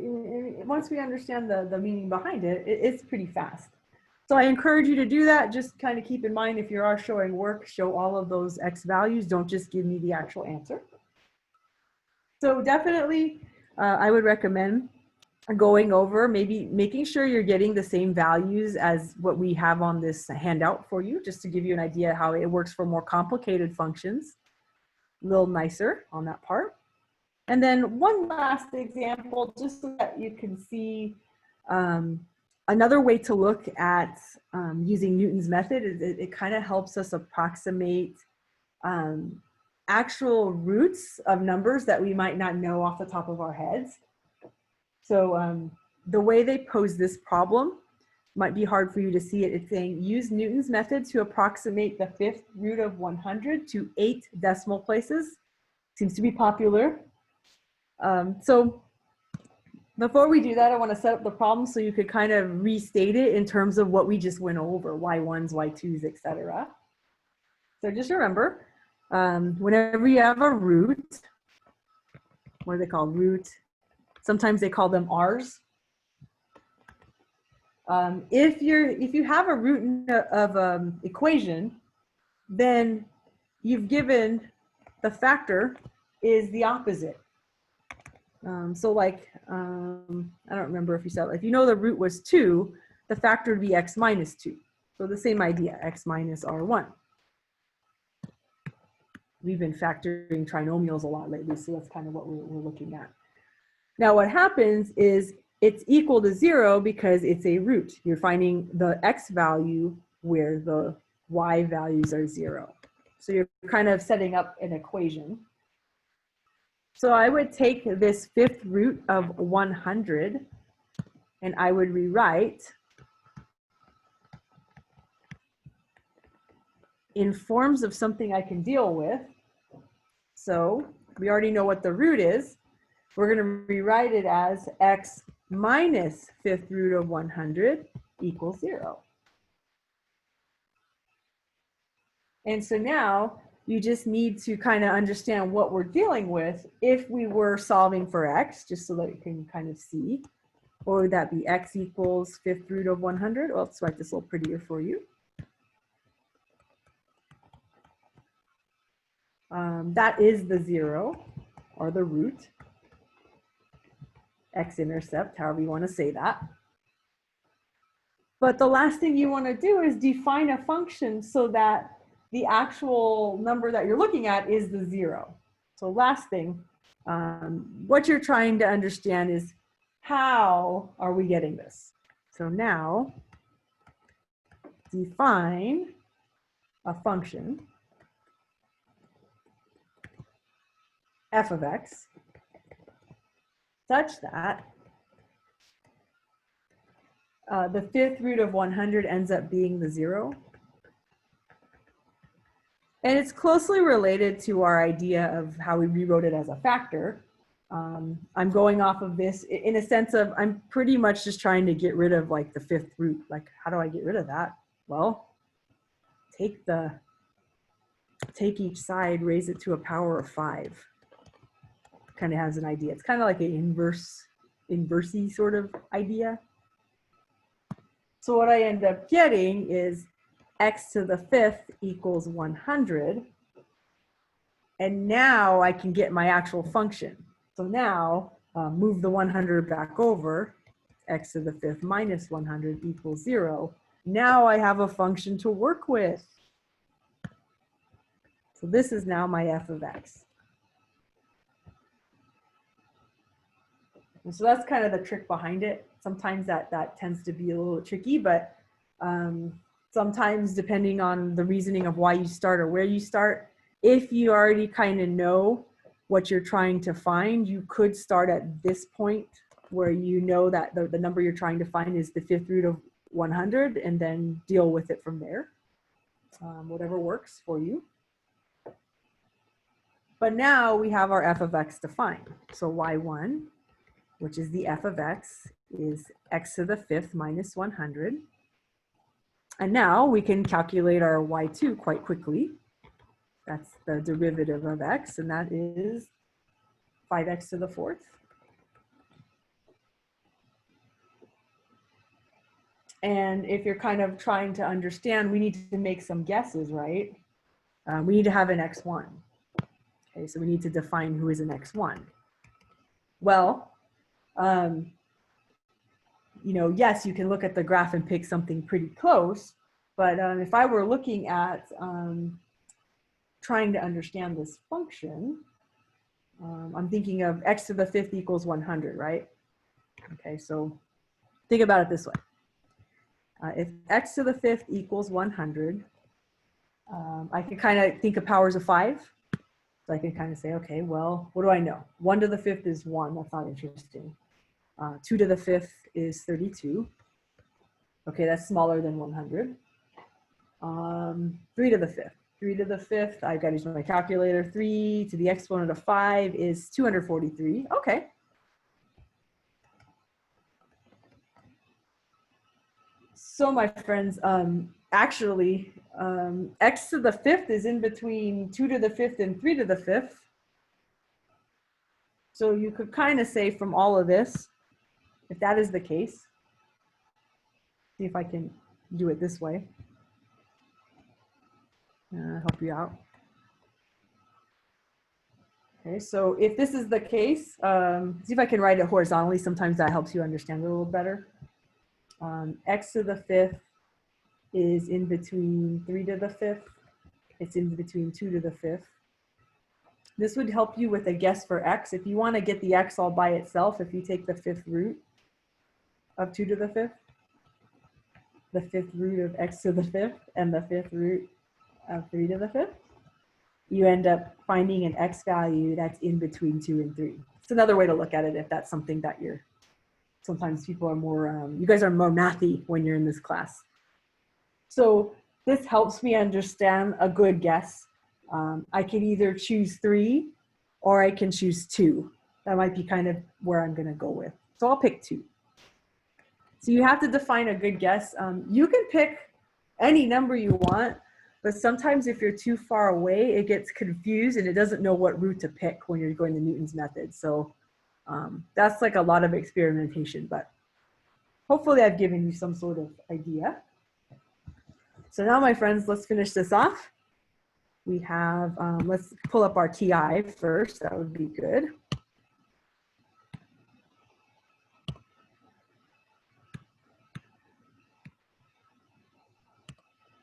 once we understand the meaning behind it, it's pretty fast. So I encourage you to do that. Just kind of keep in mind, if you are showing work, show all of those X values. Don't just give me the actual answer. So definitely, I would recommend going over, maybe making sure you're getting the same values as what we have on this handout for you, just to give you an idea how it works for more complicated functions. A little nicer on that part. And then one last example, just so that you can see another way to look at using Newton's method is it kind of helps us approximate actual roots of numbers that we might not know off the top of our heads. So the way they pose this problem might be hard for you to see it. It's saying use Newton's method to approximate the 5th root of 100 to 8 decimal places. Seems to be popular. So before we do that, I want to set up the problem so you could kind of restate it in terms of what we just went over, y1s, y2s, etc. So just remember, whenever you have a root, what are they called? Root. Sometimes they call them r's. If you have a root of equation, then you've given the factor is the opposite. So like, I don't remember if you said, if you know the root was 2, the factor would be x minus 2. So the same idea, x minus r1. We've been factoring trinomials a lot lately, so that's kind of what we're looking at. Now what happens is it's equal to 0 because it's a root. You're finding the x value where the y values are 0. So you're kind of setting up an equation. So I would take this 5th root of 100 and I would rewrite in forms of something I can deal with. So we already know what the root is. We're going to rewrite it as x minus 5th root of 100 equals 0. And so now you just need to kind of understand what we're dealing with if we were solving for x, just so that you can kind of see. What would that be? X equals 5th root of 100. Well, let's write this a little prettier for you. That is the 0, or the root. X-intercept, however you want to say that. But the last thing you want to do is define a function so that the actual number that you're looking at is the 0. So last thing, what you're trying to understand is how are we getting this? So now define a function f of x such that the 5th root of 100 ends up being the 0. And it's closely related to our idea of how we rewrote it as a factor. I'm going off of this in a sense of I'm pretty much just trying to get rid of like the 5th root. Like, how do I get rid of that? Well, take each side, raise it to a power of 5. Kind of has an idea. It's kind of like an inversey sort of idea. So what I end up getting is x to the 5th equals 100. And now I can get my actual function. So now move the 100 back over, x to the 5th minus 100 equals 0. Now I have a function to work with. So this is now my f of x. And so that's kind of the trick behind it. Sometimes that tends to be a little tricky, but sometimes depending on the reasoning of why you start or where you start, if you already kind of know what you're trying to find, you could start at this point where you know that the number you're trying to find is the 5th root of 100 and then deal with it from there, whatever works for you. But now we have our f of x defined. So y1, which is the f of x, is x to the 5th minus 100. And now we can calculate our y2 quite quickly. That's the derivative of x, and that is 5x to the 4th. And if you're kind of trying to understand, we need to make some guesses, right? We need to have an x1. Okay, so we need to define who is an x1. Well, you know, yes, you can look at the graph and pick something pretty close, but if I were looking at trying to understand this function, I'm thinking of x to the 5th equals 100, right? Okay, so think about it this way. If x to the 5th equals 100, I can kind of think of powers of 5. So I can kind of say, okay, well, what do I know? 1 to the 5th is 1. That's not interesting. 2 to the 5th is 32. Okay, that's smaller than 100. 3 to the 5th. 3 to the 5th, I've got to use my calculator. 3 to the exponent of 5 is 243. Okay. So my friends, actually, x to the 5th is in between 2 to the 5th and 3 to the 5th. So you could kind of say from all of this, if that is the case, see if I can do it this way. Help you out. Okay, so if this is the case, see if I can write it horizontally. Sometimes that helps you understand it a little better. X to the 5th is in between 3 to the 5th. It's in between 2 to the 5th. This would help you with a guess for x. If you want to get the x all by itself, if you take the 5th root of 2 to the 5th, the 5th root of x to the 5th, and the 5th root of 3 to the 5th, you end up finding an x value that's in between 2 and 3. It's another way to look at it if that's something that you're, sometimes people are more, you guys are more mathy when you're in this class. So this helps me understand a good guess. I can either choose 3 or I can choose 2. That might be kind of where I'm going to go with. So I'll pick 2. So you have to define a good guess. You can pick any number you want. but sometimes if you're too far away, it gets confused and it doesn't know what route to pick when you're going to Newton's method. So that's like a lot of experimentation, but hopefully I've given you some sort of idea. So now, my friends, let's finish this off. We have, let's pull up our TI first. That would be good.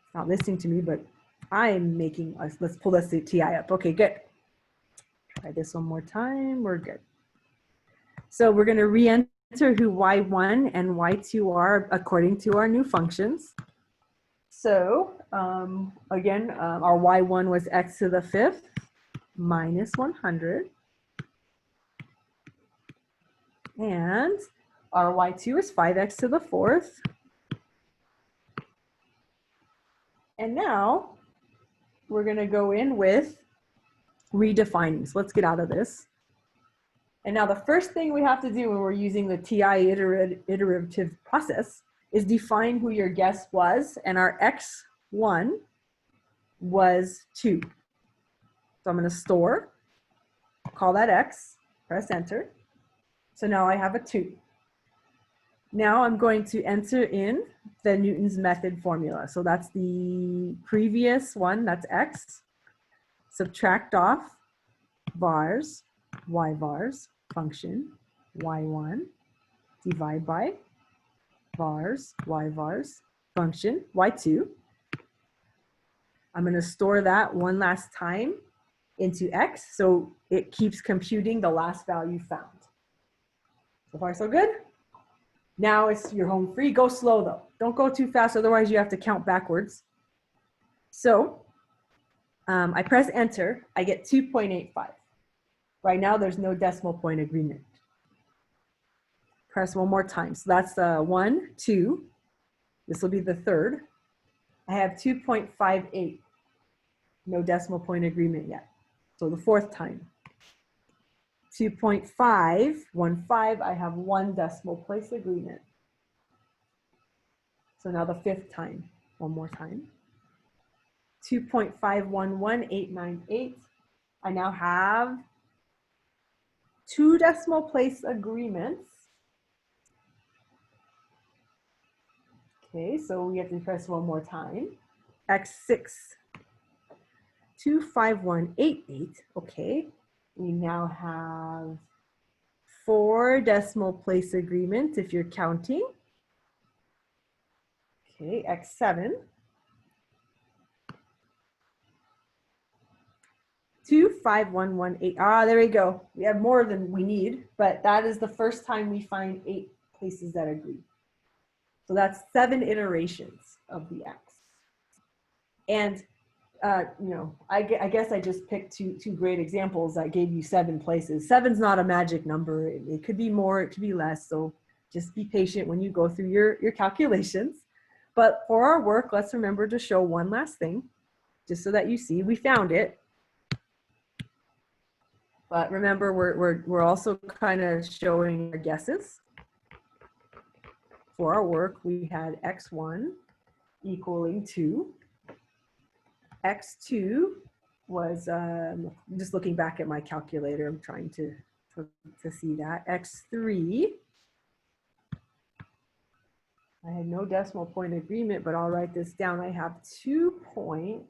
It's not listening to me, but I'm making us, let's pull this TI up. Okay, good. Try this one more time. We're good. So we're going to re-enter who y1 and y2 are according to our new functions. So again, our y1 was x to the 5th minus 100. And our y2 is 5x to the 4th. And now we're going to go in with redefining. So let's get out of this. And now the first thing we have to do when we're using the TI iterative process is define who your guess was. And our x1 was 2. So I'm going to store, call that x, press enter. So now I have a 2. Now I'm going to enter in the Newton's method formula. So that's the previous one, that's x. Subtract off vars, y vars, function, y1, divide by vars, y vars, function, y2. I'm going to store that one last time into x, so it keeps computing the last value found. So far, so good? Now it's your home free. Go slow though. Don't go too fast, otherwise you have to count backwards. So I press enter, I get 2.85. Right now there's no decimal point agreement. Press one more time. So that's 1, 2. This will be the third. I have 2.58. No decimal point agreement yet. So the fourth time. 2.515, I have 1 decimal place agreement. So now the fifth time, one more time. 2.511898, I now have 2 decimal place agreements. Okay, so we have to press one more time. X6, 25188, okay. We now have 4 decimal place agreements if you're counting. Okay, X7. 25118. Ah, there we go. We have more than we need, but that is the first time we find 8 places that agree. So that's 7 iterations of the X. And you know, I guess I just picked two great examples that gave you 7 places. 7's not a magic number. It could be more, it could be less. So just be patient when you go through your calculations. But for our work, let's remember to show one last thing, just so that you see we found it. But remember, we're also kind of showing our guesses. For our work, we had x1 equaling 2. X2 was, just looking back at my calculator, I'm trying to see that. X3, I had no decimal point agreement, but I'll write this down. I have 2.58,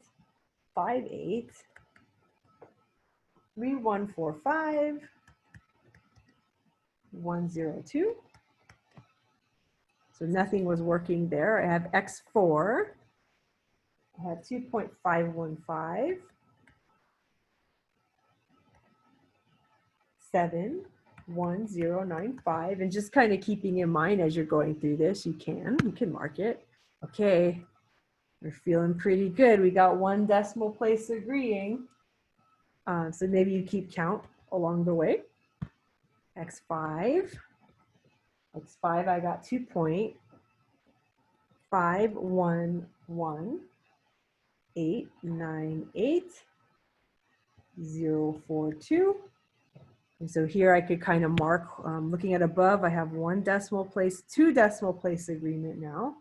3145, 102. So nothing was working there. I have X4. I have 2.515, 71095, and just kind of keeping in mind as you're going through this, you can mark it. Okay, we're feeling pretty good. We got 1 decimal place agreeing. So maybe you keep count along the way. X5, I got 2.511898.042. And so here I could kind of mark, looking at above, I have 1 decimal place, 2 decimal place agreement now.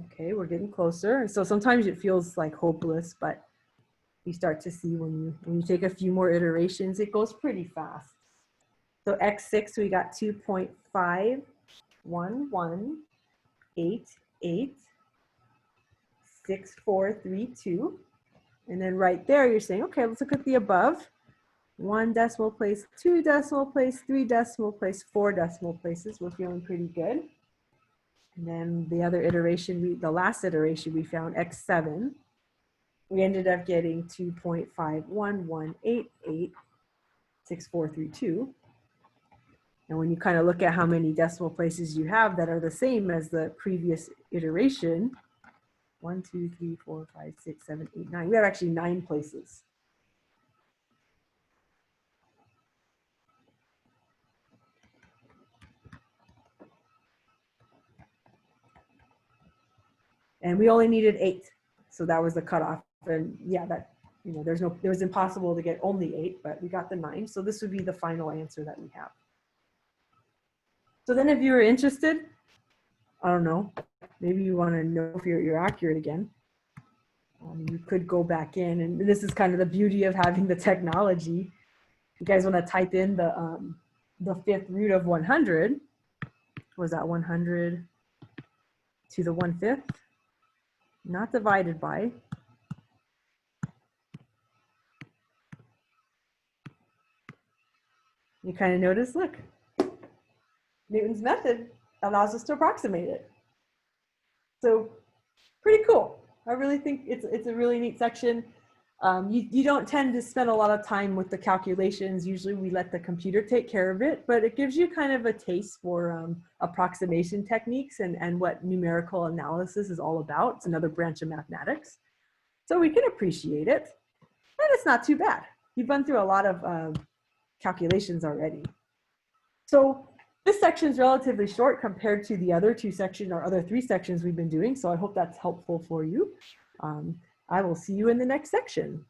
Okay, we're getting closer. And so sometimes it feels like hopeless, but you start to see when you take a few more iterations, it goes pretty fast. So x6, we got 2.51188643.2. And then right there, you're saying, okay, let's look at the above. 1 decimal place, 2 decimal place, 3 decimal place, 4 decimal places. We're feeling pretty good. And then the other iteration, the last iteration, we found x7. We ended up getting 2.51188643.2. And when you kind of look at how many decimal places you have that are the same as the previous iteration, 1, 2, 3, 4, 5, 6, 7, 8, 9. We have actually 9 places. And we only needed 8. So that was the cutoff. And yeah, that, you know, it was impossible to get only 8, but we got the 9. So this would be the final answer that we have. So then if you were interested, I don't know, maybe you want to know if you're accurate again. You could go back in, and this is kind of the beauty of having the technology. You guys want to type in the fifth root of 100. Was that 100 to the 1/5? Not divided by. You kind of notice, look, Newton's method allows us to approximate it. So pretty cool. I really think it's a really neat section. You don't tend to spend a lot of time with the calculations. Usually we let the computer take care of it, but it gives you kind of a taste for approximation techniques and what numerical analysis is all about. It's another branch of mathematics. So we can appreciate it, and it's not too bad. You've run through a lot of calculations already. So this section is relatively short compared to the other 2 sections or other 3 sections we've been doing. So I hope that's helpful for you. I will see you in the next section.